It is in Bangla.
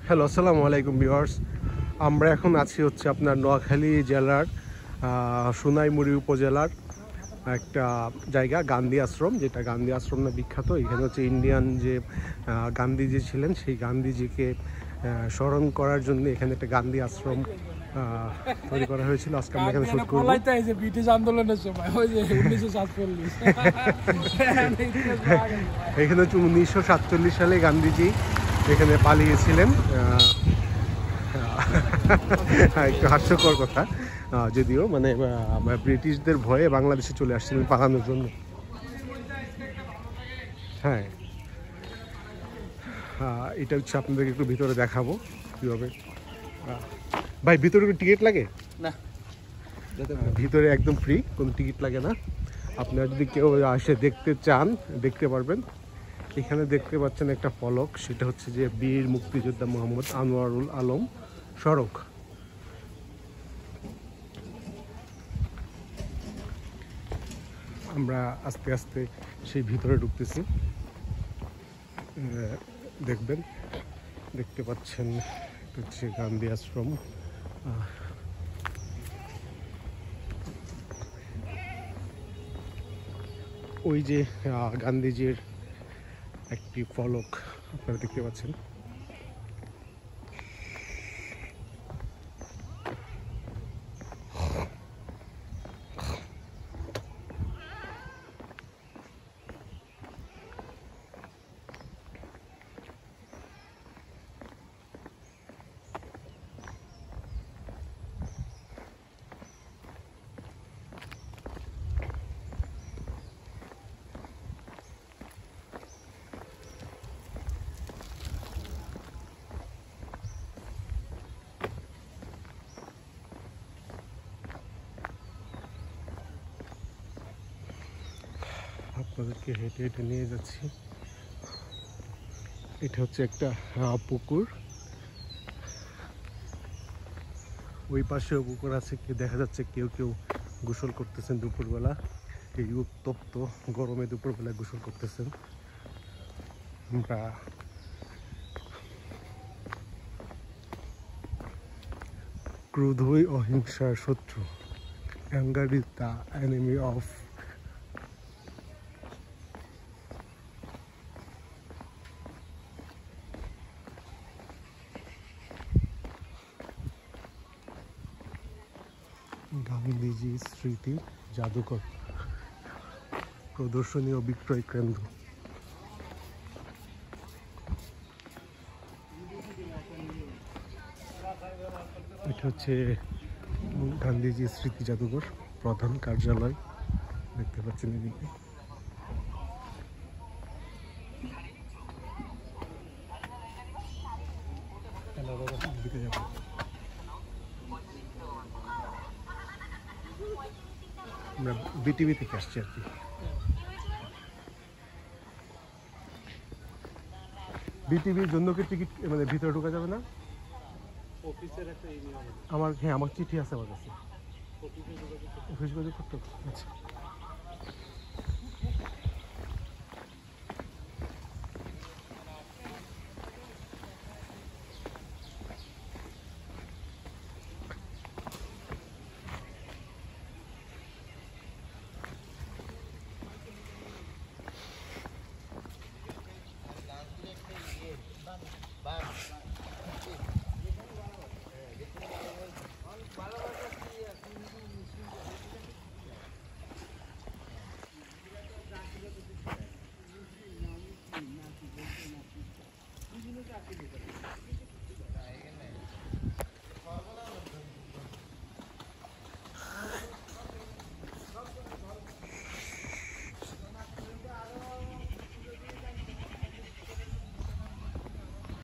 হ্যালো, আসসালামু আলাইকুম ভিউয়ার্স। আমরা এখন আছি হচ্ছে আপনার নোয়াখালী জেলার সোনাইমুড়ি উপজেলার একটা জায়গা, গান্ধী আশ্রম, যেটা গান্ধী আশ্রম না বিখ্যাত। এখানে হচ্ছে ইন্ডিয়ান যে গান্ধীজি ছিলেন, সেই গান্ধীজিকে স্মরণ করার জন্য এখানে একটা গান্ধী আশ্রম তৈরি করা হয়েছিল। আজকে আমরা এখানে শুট করব। ব্রিটিশ আন্দোলনের সময় ওই যে 1947 এখানে হচ্ছে 1947 সালে গান্ধীজি এখানে পালিয়েছিলেন। একটু হাস্যকর কথা, যদিও মানে ব্রিটিশদের ভয়ে বাংলাদেশে চলে আসছিলেন পালানোর জন্য। হ্যাঁ, এটা হচ্ছে আপনাদেরকে একটু ভিতরে দেখাবো কীভাবে। ভাই, ভিতরে টিকিট লাগে না? ভিতরে একদম ফ্রি, কোনো টিকিট লাগে না। আপনারা যদি কেউ এসে দেখতে চান দেখতে পারবেন। এখানে দেখতে পাচ্ছেন একটা ফলক, সেটা হচ্ছে যে বীর মুক্তিযোদ্ধা মোহাম্মদ আনোয়ারুল আলম সড়ক। আমরা আস্তে আস্তে সেই ভিতরে ঢুকতেছি। দেখবেন, দেখতে পাচ্ছেন হচ্ছে গান্ধী আশ্রম। ওই যে গান্ধীজির একটি ফলক আপনারা দেখতে পাচ্ছেন। আপনাদেরকে হেঁটে হেঁটে নিয়ে যাচ্ছি। এটা হচ্ছে একটা পুকুর। ওই পাশেও পুকুর আছে, দেখা যাচ্ছে কেউ কেউ গোসল করতেছেন দুপুরবেলা। এই উত্তপ্ত গরমে দুপুরবেলা গোসল করতেছেন। আমরা ক্রোধই অহিংসার শত্রু, anger is the enemy of. Gandhiji স্মৃতি জাদুঘর, প্রদর্শনী ও বিক্রয় কেন্দ্র। এটা হচ্ছে গান্ধীজি স্মৃতি জাদুঘর, প্রধান কার্যালয়। দেখতে পাচ্ছেন এদিকে। আমরা বিটিভি থেকে আসছি আর কি। বিটিভির জন্য কি টিকিট মানে ভিতরে ঢোকা যাবে না? আমার চিঠি আছে আমার কাছে। অফিস যোগাযোগ করতে হবে। আচ্ছা,